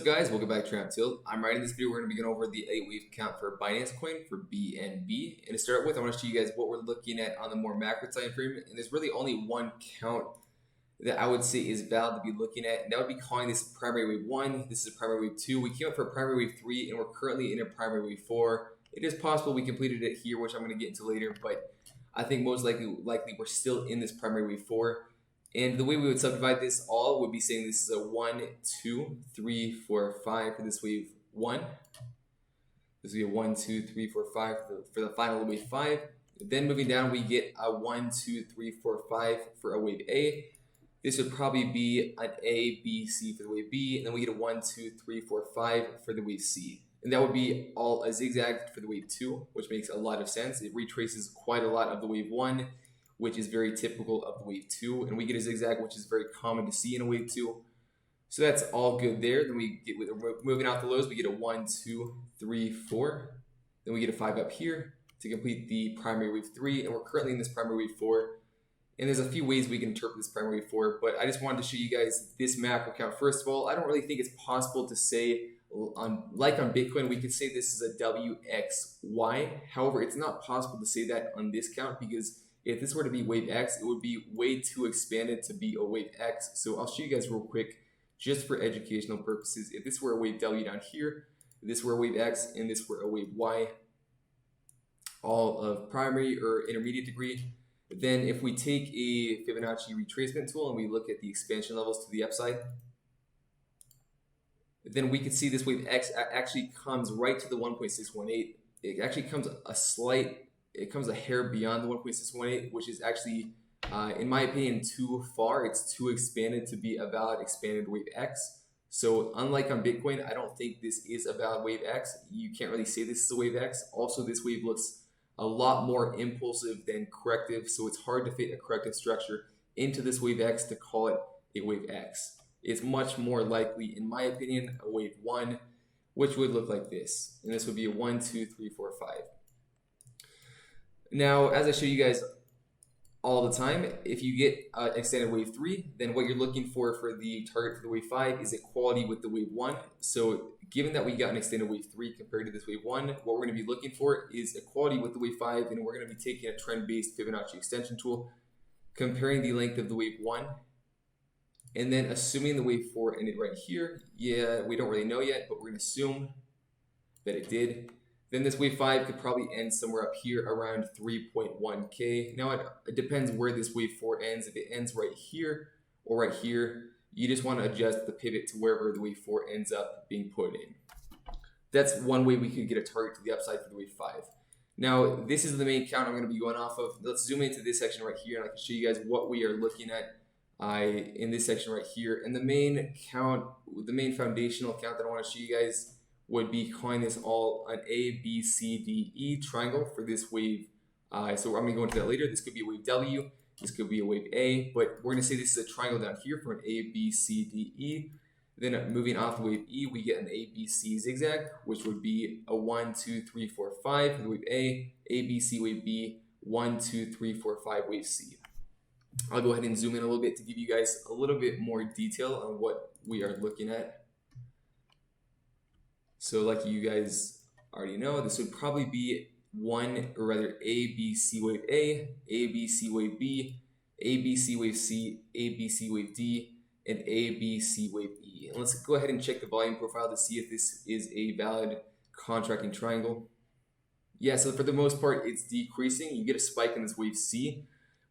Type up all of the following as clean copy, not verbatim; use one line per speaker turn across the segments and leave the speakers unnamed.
What's up, guys? Welcome back to Tradingofftilt. I'm writing this video. We're going to be going over the 8-wave count for Binance coin for BNB. And to start with, I want to show you guys what we're looking at on the more macro time frame. And there's really only one count that I would say is valid to be looking at, and that would be calling this primary wave 1. This is primary wave 2. We came up for primary wave 3, and we're currently in a primary wave 4. It is possible we completed it here, which I'm going to get into later, but I think most likely we're still in this primary wave 4. And the way we would subdivide this all would be saying this is a 1, 2, 3, 4, 5 for this wave 1. This would be a 1, 2, 3, 4, 5 for the final wave 5. Then moving down, we get a 1, 2, 3, 4, 5 for a wave A. This would probably be an A, B, C for the wave B. And then we get a 1, 2, 3, 4, 5 for the wave C. And that would be all a zigzag for the wave 2, which makes a lot of sense. It retraces quite a lot of the wave 1, which is very typical of the wave 2, and we get a zigzag, which is very common to see in a wave 2. So that's all good there. Then we get, moving out the lows, we get a 1, 2, 3, 4. Then we get a 5 up here to complete the primary wave 3, and we're currently in this primary wave 4. And there's a few ways we can interpret this primary wave 4, but I just wanted to show you guys this macro count. First of all, I don't really think it's possible to say, like on Bitcoin, we could say this is a WXY. However, it's not possible to say that on this count because if this were to be wave X, it would be way too expanded to be a wave X. So I'll show you guys real quick, just for educational purposes. If this were a wave W down here, if this were a wave X, and this were a wave Y, all of primary or intermediate degree, then if we take a Fibonacci retracement tool and we look at the expansion levels to the upside, then we can see this wave X actually comes right to the 1.618. It actually comes a hair beyond the 1.618, which is actually, in my opinion, too far. It's too expanded to be a valid expanded wave X. So unlike on Bitcoin, I don't think this is a valid wave X. You can't really say this is a wave X. Also, this wave looks a lot more impulsive than corrective, so it's hard to fit a corrective structure into this wave X to call it a wave X. It's much more likely, in my opinion, a wave 1, which would look like this. And this would be a 1, 2, 3, 4, 5. Now, as I show you guys all the time, if you get extended wave 3, then what you're looking for the target for the wave 5 is equality with the wave 1. So given that we got an extended wave 3 compared to this wave 1, what we're going to be looking for is equality with the wave 5, and we're going to be taking a trend-based Fibonacci extension tool, comparing the length of the wave 1, and then assuming the wave 4 ended right here. Yeah, we don't really know yet, but we're going to assume that it did. Then this wave 5 could probably end somewhere up here around 3.1K. Now it depends where this wave 4 ends. If it ends right here or right here, you just want to adjust the pivot to wherever the wave 4 ends up being put in. That's one way we could get a target to the upside for the wave 5. Now this is the main count I'm going to be going off of. Let's zoom into this section right here, and I can show you guys what we are looking at in this section right here. And the main count, the main foundational count that I want to show you guys would be calling this all an A, B, C, D, E triangle for this wave. So I'm going to go into that later. This could be a wave W. This could be a wave A. But we're going to say this is a triangle down here for an A, B, C, D, E. Then moving off the wave E, we get an A, B, C zigzag, which would be a 1, 2, 3, 4, 5 for the wave A, B, C, wave B, 1, 2, 3, 4, 5, wave C. I'll go ahead and zoom in a little bit to give you guys a little bit more detail on what we are looking at. So like you guys already know, this would probably be A, B, C wave A, B, C wave B, A, B, C wave C, A, B, C wave D, and A, B, C wave E. And let's go ahead and check the volume profile to see if this is a valid contracting triangle. Yeah, so for the most part, it's decreasing. You get a spike in this wave C,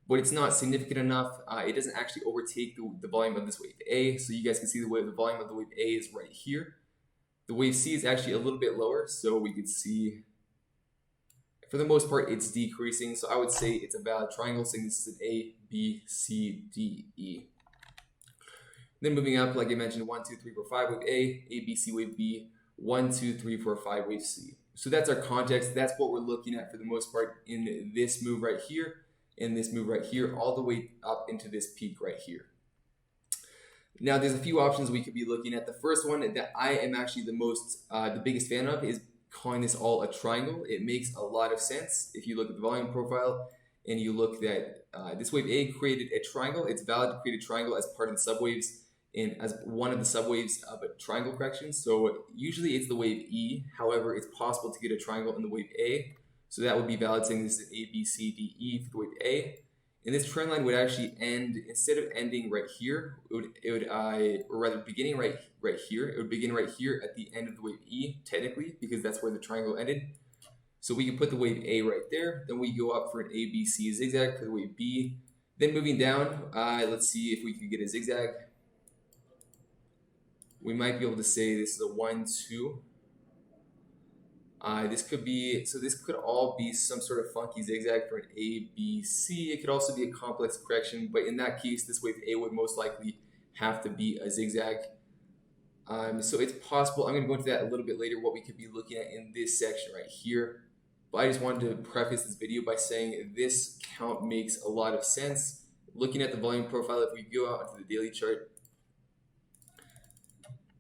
but it's not significant enough. It doesn't actually overtake the volume of this wave A. So you guys can see the volume of the wave A is right here. The wave C is actually a little bit lower, so we could see, for the most part, it's decreasing. So I would say it's a valid triangle, saying this is an A, B, C, D, E. Then moving up, like I mentioned, 1, 2, 3, 4, 5 wave A, B, C wave B, 1, 2, 3, 4, 5 wave C. So that's our context. That's what we're looking at for the most part in this move right here, in this move right here, all the way up into this peak right here. Now, there's a few options we could be looking at. The first one that I am actually the biggest fan of is calling this all a triangle. It makes a lot of sense if you look at the volume profile and you look that this wave A created a triangle. It's valid to create a triangle as part of the subwaves. in as one of the subwaves of a triangle correction. So usually it's the wave E. However, it's possible to get a triangle in the wave A. So that would be valid saying this is A, B, C, D, E for the wave A. And this trend line would actually end, instead of ending right here, or rather beginning right here, it would begin right here at the end of the wave E, technically, because that's where the triangle ended. So we can put the wave A right there. Then we go up for an A, B, C zigzag for the wave B. Then moving down, let's see if we can get a zigzag. We might be able to say this is a 1, 2. This could be, so this could all be some sort of funky zigzag for an A, B, C. It could also be a complex correction, but in that case, this wave A would most likely have to be a zigzag. So it's possible, I'm going to go into that a little bit later, what we could be looking at in this section right here. But I just wanted to preface this video by saying this count makes a lot of sense. Looking at the volume profile, if we go out into the daily chart,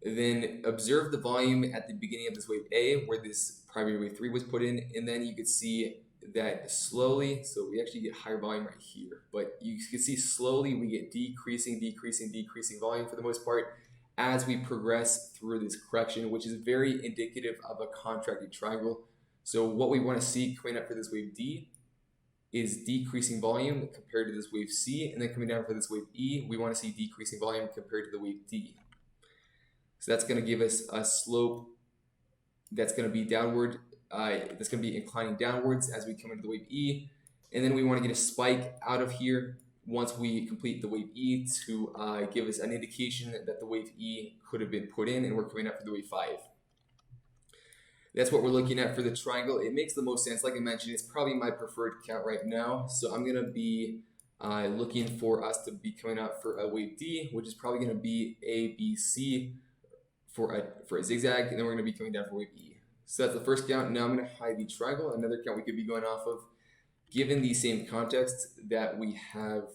then observe the volume at the beginning of this wave A, where this primary wave 3 was put in, and then you could see that slowly, so we actually get higher volume right here, but you can see slowly we get decreasing volume for the most part as we progress through this correction, which is very indicative of a contracted triangle. So what we want to see coming up for this wave D is decreasing volume compared to this wave C, and then coming down for this wave E, we want to see decreasing volume compared to the wave D. So that's going to give us a slope that's going to be downward, that's going to be inclining downwards as we come into the wave E. And then we want to get a spike out of here once we complete the wave E to give us an indication that the wave E could have been put in, and we're coming up for the wave 5. That's what we're looking at for the triangle. It makes the most sense. Like I mentioned, it's probably my preferred count right now. So I'm going to be looking for us to be coming out for a wave D, which is probably going to be A, B, C for a zigzag, and then we're going to be coming down for wave E. So that's the first count. Now I'm going to hide the triangle. Another count we could be going off of, given the same context that we have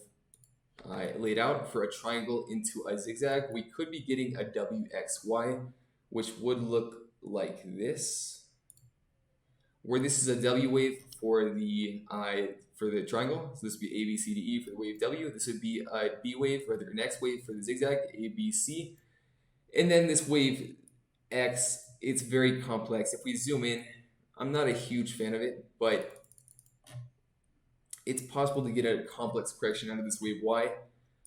laid out for a triangle into a zigzag, we could be getting a WXY, which would look like this, where this is a W wave for the triangle. So this would be A, B, C, D, E for the wave W. This would be a B wave, or the next wave for the zigzag, A, B, C. And then this wave X, it's very complex. If we zoom in, I'm not a huge fan of it, but it's possible to get a complex correction out of this wave Y,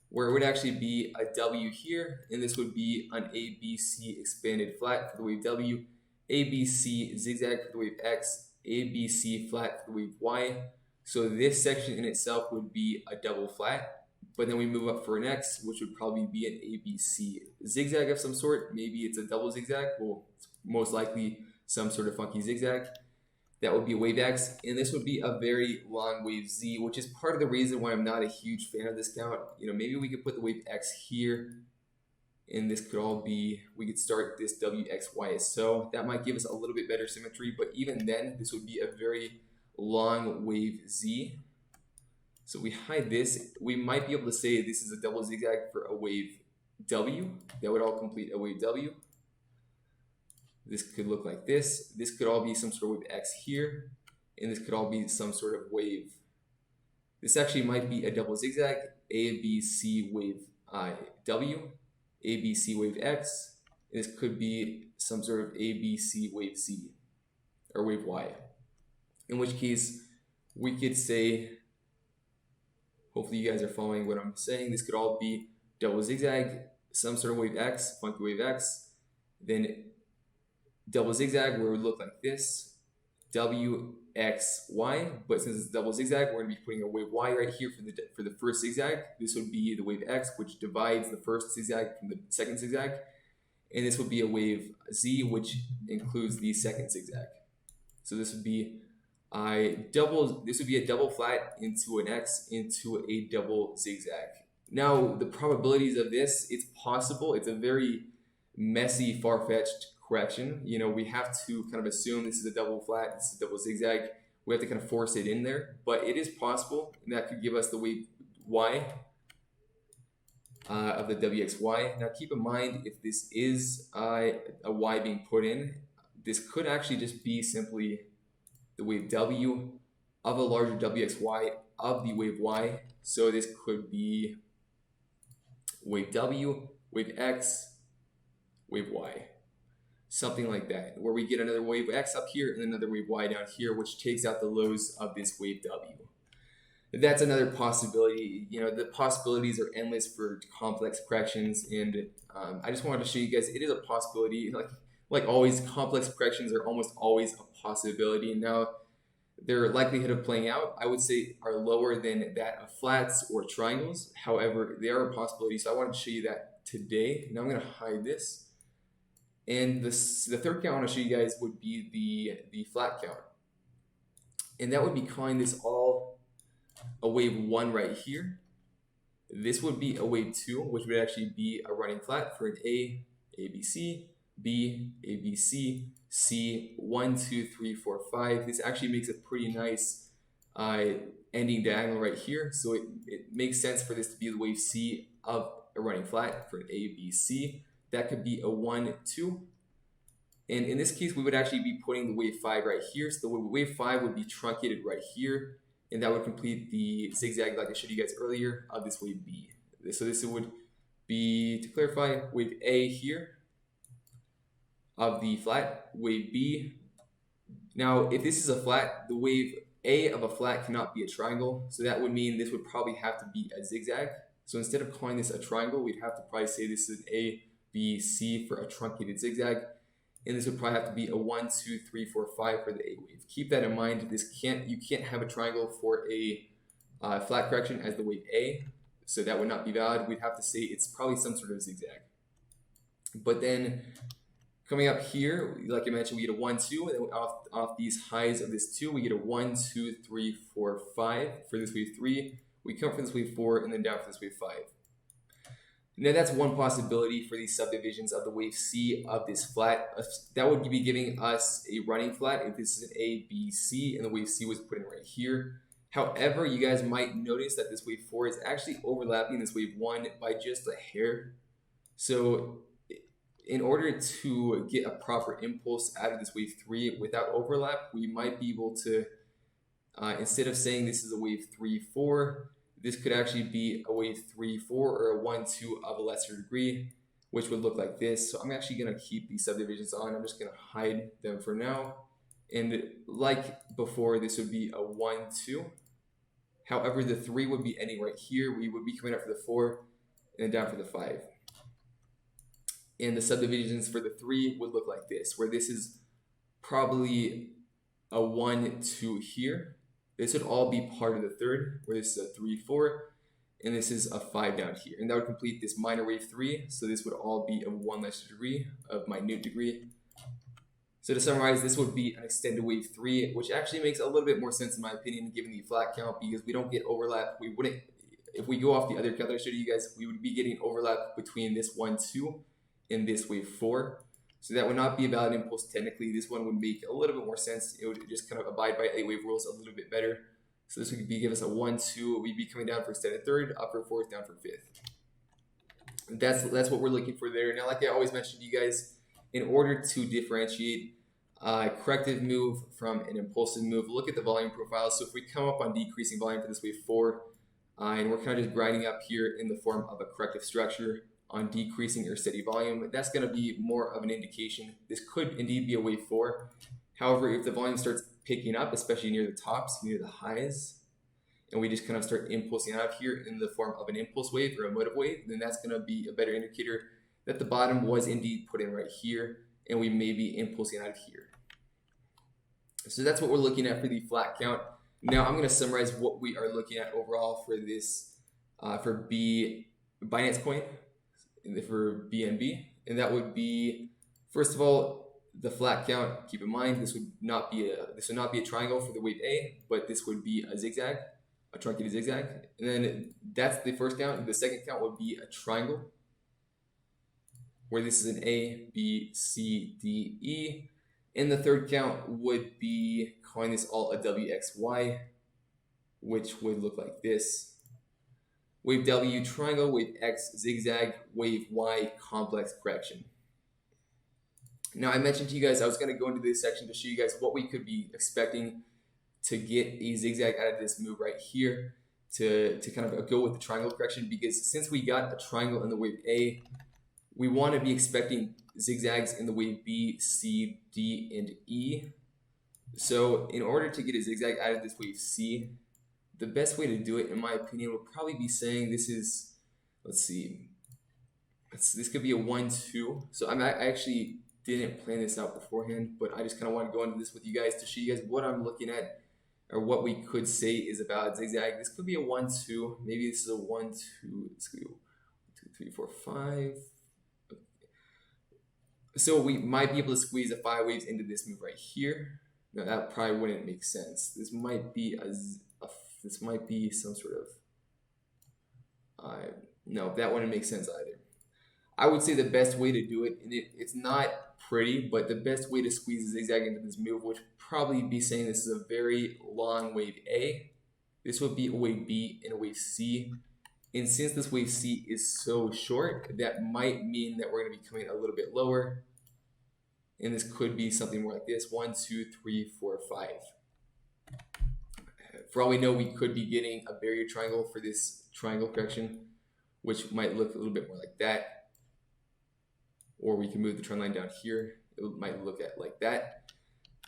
where it would actually be a W here, and this would be an ABC expanded flat for the wave W, ABC zigzag for the wave X, ABC flat for the wave Y. So this section in itself would be a double flat. But then we move up for an X, which would probably be an ABC zigzag of some sort. Maybe it's a double zigzag. Well, it's most likely some sort of funky zigzag. That would be a wave X. And this would be a very long wave Z, which is part of the reason why I'm not a huge fan of this count. You know, maybe we could put the wave X here, and this could all be, we could start this WXY. So that might give us a little bit better symmetry, but even then, this would be a very long wave Z. So we hide this. We might be able to say this is a double zigzag for a wave W. That would all complete a wave W. This could look like this. This could all be some sort of wave X here. And this could all be some sort of wave. This actually might be a double zigzag. A, B, C wave W. A, B, C wave X. This could be some sort of A, B, C wave Z. Or wave Y. In which case, we could say, hopefully you guys are following what I'm saying. This could all be double zigzag, some sort of wave X, funky wave X, then double zigzag where it would look like this, WXY, but since it's double zigzag, we're going to be putting a wave Y right here for the first zigzag. This would be the wave X, which divides the first zigzag from the second zigzag, and this would be a wave Z, which includes the second zigzag. So this would be this would be a double flat into an X into a double zigzag. Now, the probabilities of this, it's possible. It's a very messy, far-fetched correction. You know, we have to kind of assume this is a double flat, this is a double zigzag. We have to kind of force it in there, but it is possible, and that could give us the wave Y of the WXY. Now, keep in mind, if this is a Y being put in, this could actually just be simply the wave W of a larger WXY of the wave Y. So this could be wave W wave X, wave Y. Something like that, where we get another wave X up here and another wave Y down here, which takes out the lows of this wave W. That's another possibility. You know, the possibilities are endless for complex corrections, and I just wanted to show you guys it is a possibility. Like always, complex corrections are almost always a possibility. Now, their likelihood of playing out, I would say, are lower than that of flats or triangles. However, they are a possibility, so I wanted to show you that today. Now I'm going to hide this. And the third count I want to show you guys would be the flat count. And that would be calling this all a wave 1 right here. This would be a wave 2, which would actually be a running flat for an A, ABC, B, ABC, C, 1, 2, 3, 4, 5. This actually makes a pretty nice ending diagonal right here. So it makes sense for this to be the wave C of a running flat for an A, B, C. That could be a 1, 2. And in this case, we would actually be putting the wave 5 right here. So the wave 5 would be truncated right here. And that would complete the zigzag, like I showed you guys earlier, of this wave B. So this would be, to clarify, wave A here of the flat, wave B. Now, if this is a flat, the wave A of a flat cannot be a triangle. So that would mean this would probably have to be a zigzag. So instead of calling this a triangle, we'd have to probably say this is an A, B, C for a truncated zigzag. And this would probably have to be a 1, 2, 3, 4, 5 for the A wave. Keep that in mind. You can't have a triangle for a flat correction as the wave A, so that would not be valid. We'd have to say it's probably some sort of zigzag. But then coming up here, like I mentioned, we get a 1, 2, and then off these highs of this 2, we get a 1, 2, 3, 4, 5 for this wave 3. We come for this wave 4, and then down for this wave 5. Now that's one possibility for these subdivisions of the wave C of this flat. That would be giving us a running flat if this is an A, B, C, and the wave C was put in right here. However, you guys might notice that this wave 4 is actually overlapping this wave 1 by just a hair. So in order to get a proper impulse out of this wave 3 without overlap, we might be able to, instead of saying this is a wave 3, 4, this could actually be a wave 3, 4 or a 1, 2 of a lesser degree, which would look like this. So I'm actually going to keep these subdivisions on. I'm just going to hide them for now. And like before, this would be a 1, 2. However, the 3 would be ending right here. We would be coming up for the 4 and then down for the 5. And the subdivisions for the 3 would look like this, where this is probably a 1, 2 here. This would all be part of the third, where this is a 3, 4, and this is a 5 down here. And that would complete this minor wave 3. So this would all be of 1 lesser degree, of minute degree. So to summarize, this would be an extended wave 3, which actually makes a little bit more sense in my opinion, given the flat count, because we don't get overlap. We wouldn't, if we go off the other count that I showed you guys, we would be getting overlap between this 1, 2 and this wave 4. So that would not be a valid impulse technically. This one would make a little bit more sense. It would just kind of abide by 8 wave rules a little bit better. So this would give us a 1, 2. We'd be coming down for extended third, up for fourth, down for fifth. That's what we're looking for there. Now, like I always mentioned to you guys, in order to differentiate a corrective move from an impulsive move, look at the volume profile. So if we come up on decreasing volume for this wave 4, and we're kind of just grinding up here in the form of a corrective structure on decreasing or steady volume, that's going to be more of an indication. This could indeed be a wave 4. However, if the volume starts picking up, especially near the tops, near the highs, and we just kind of start impulsing out here in the form of an impulse wave or a motive wave, then that's going to be a better indicator that the bottom was indeed put in right here, and we may be impulsing out here. So that's what we're looking at for the flat count. Now I'm going to summarize what we are looking at overall for this, for Binance coin, for BNB, and that would be, first of all, the flat count. Keep in mind this would not be a triangle for the wave A, but this would be a zigzag, a truncated zigzag. And then that's the first count. The second count would be a triangle, where this is an A, B, C, D, E. And the third count would be calling this all a WXY, which would look like this. Wave W triangle, wave X zigzag, wave Y complex correction. Now I mentioned to you guys I was going to go into this section to show you guys what we could be expecting to get a zigzag out of this move right here to kind of go with the triangle correction, because since we got a triangle in the wave A, we want to be expecting zigzags in the wave B, C, D, and E. So in order to get a zigzag out of this wave C, the best way to do it, in my opinion, would probably be saying this is, let's see, this could be a 1-2. So I actually didn't plan this out beforehand, but I just kind of want to go into this with you guys to show you guys what I'm looking at, or what we could say is about zigzag. This could be a 1-2. Maybe this is a 1-2. This could be 1, 2, 3, 4, 5. So we might be able to squeeze a 5 waves into this move right here. No, that probably wouldn't make sense. This might be this might be some sort of no, that wouldn't make sense either. I would say the best way to do it, and it's not pretty, but the best way to squeeze a zigzag into this move would probably be saying this is a very long wave A. This would be a wave B and a wave C. And since this wave C is so short, that might mean that we're going to be coming a little bit lower. And this could be something more like this: 1, 2, 3, 4, 5. For all we know, we could be getting a barrier triangle for this triangle correction, which might look a little bit more like that. Or we can move the trend line down here. It might look at like that.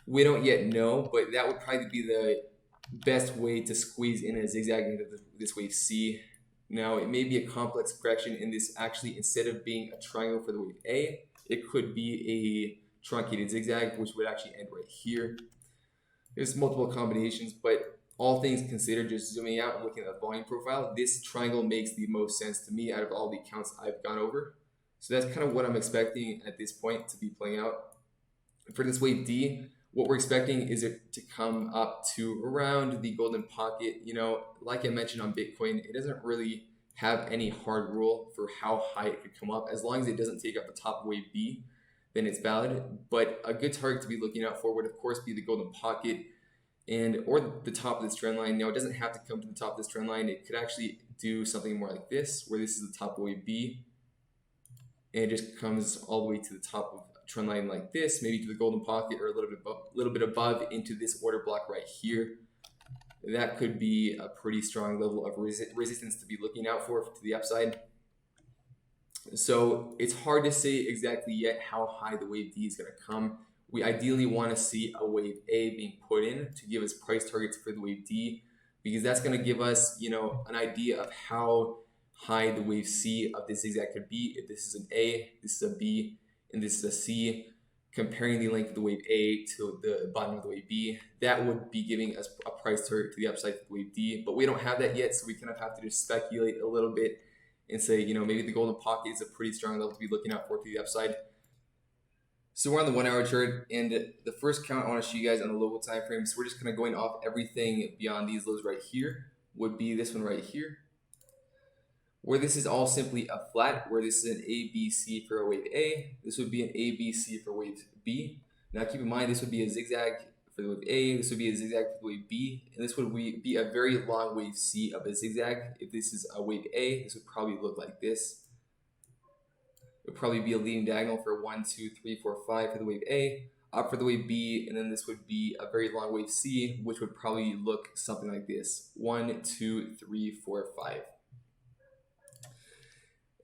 We don't yet know, but that would probably be the best way to squeeze in a zigzag into this wave C. Now, it may be a complex correction in this actually, instead of being a triangle for the wave A, it could be a truncated zigzag, which would actually end right here. There's multiple combinations, but all things considered, just zooming out and looking at the volume profile, this triangle makes the most sense to me out of all the accounts I've gone over. So that's kind of what I'm expecting at this point to be playing out. For this wave D, what we're expecting is it to come up to around the golden pocket. You know, like I mentioned on Bitcoin, it doesn't really have any hard rule for how high it could come up. As long as it doesn't take up the top of wave B, then it's valid. But a good target to be looking out for would of course be the golden pocket or the top of this trend line. Now, it doesn't have to come to the top of this trend line. It could actually do something more like this, where this is the top of wave B, and it just comes all the way to the top of a trend line like this, maybe to the golden pocket, or a little bit above into this order block right here. That could be a pretty strong level of resistance to be looking out for to the upside. So it's hard to say exactly yet how high the wave D is going to come. We ideally want to see a wave A being put in to give us price targets for the wave D, because that's going to give us, you know, an idea of how high the wave C of this zigzag could be. If this is an A, this is a B, and this is a C, comparing the length of the wave A to the bottom of the wave B, that would be giving us a price target to the upside for the wave D. But we don't have that yet, so we kind of have to just speculate a little bit and say, you know, maybe the golden pocket is a pretty strong level to be looking out for to the upside. So we're on the 1 hour chart, and the first count I want to show you guys on the local time frame, so we're just kind of going off everything beyond these lows right here, would be this one right here, where this is all simply a flat, where this is an ABC for a wave A. This would be an ABC for wave B. Now keep in mind, this would be a zigzag for the wave A, this would be a zigzag for the wave B, and this would be a very long wave C of a zigzag. If this is a wave A, this would probably look like this. It would probably be a leading diagonal for 1, 2, 3, 4, 5 for the wave A, up for the wave B, and then this would be a very long wave C, which would probably look something like this: 1, 2, 3, 4, 5.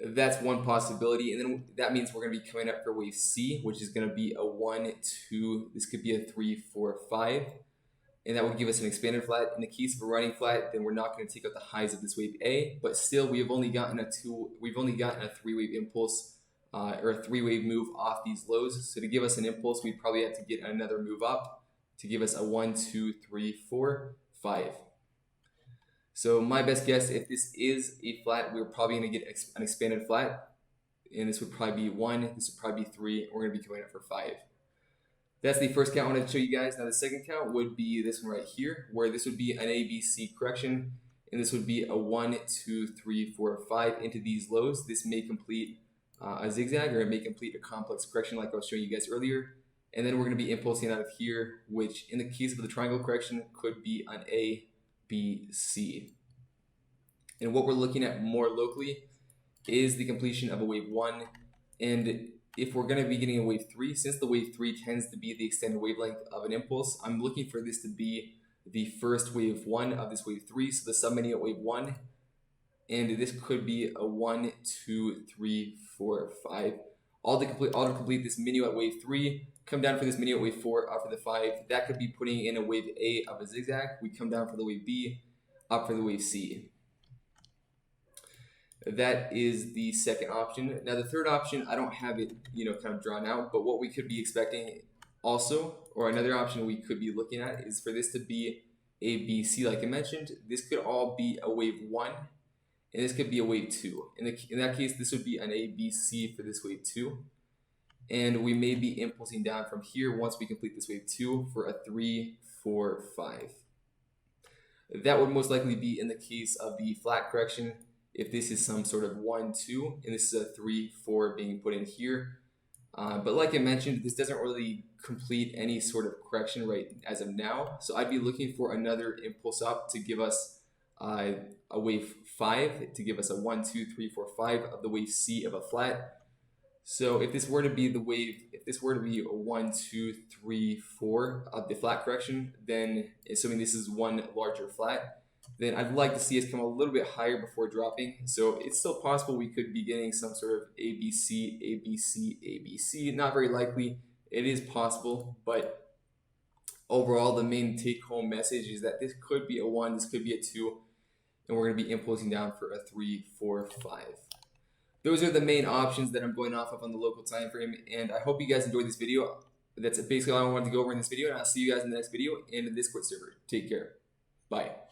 That's one possibility, and then that means we're going to be coming up for wave C, which is going to be a 1, 2, this could be a 3, 4, 5, and that would give us an expanded flat. In the case of a running flat, then we're not going to take out the highs of this wave A, but still we've only gotten a 3-wave impulse, or a 3-wave move off these lows. So to give us an impulse, we'd probably have to get another move up to give us a 1, 2, 3, 4, 5. So my best guess, if this is a flat, we're probably going to get an expanded flat, and this would probably be 1, this would probably be 3, and we're going to be coming up for 5. That's the first count I wanted to show you guys. Now the second count would be this one right here, where this would be an ABC correction, and this would be a 1, 2, 3, 4, 5 into these lows. This may complete a zigzag, or it may complete a complex correction like I was showing you guys earlier. And then we're going to be impulsing out of here, which in the case of the triangle correction could be an A, B, C. And what we're looking at more locally is the completion of a wave 1. And if we're going to be getting a wave 3, since the wave 3 tends to be the extended wavelength of an impulse, I'm looking for this to be the first wave 1 of this wave 3, so the submitting at wave 1. and this could be a 1, 2, 3, 4, 5. All to complete this menu at wave 3. Come down for this menu at wave 4, up for the 5. That could be putting in a wave A of a zigzag. We come down for the wave B, up for the wave C. That is the second option. Now the third option, I don't have it, kind of drawn out, but what we could be expecting also, or another option we could be looking at, is for this to be a B, C, like I mentioned. This could all be a wave 1, and this could be a wave 2. In that case, this would be an A, B, C for this wave 2. And we may be impulsing down from here once we complete this wave 2 for a 3, 4, 5. That would most likely be in the case of the flat correction. If this is some sort of 1, 2, and this is a 3, 4 being put in here. But like I mentioned, this doesn't really complete any sort of correction right as of now. So I'd be looking for another impulse up to give us a wave 5, to give us a 1, 2, 3, 4, 5 of the wave C of a flat. So if this were to be the wave, if this were to be a 1, 2, 3, 4 of the flat correction, then assuming this is one larger flat, then I'd like to see us come a little bit higher before dropping. So it's still possible we could be getting some sort of ABC, ABC, ABC. Not very likely. It is possible, but overall, the main take-home message is that this could be a 1, this could be a 2, and we're going to be impulsing down for a 3, 4, 5. Those are the main options that I'm going off of on the local time frame, and I hope you guys enjoyed this video. That's basically all I wanted to go over in this video, and I'll see you guys in the next video in the Discord server. Take care. Bye.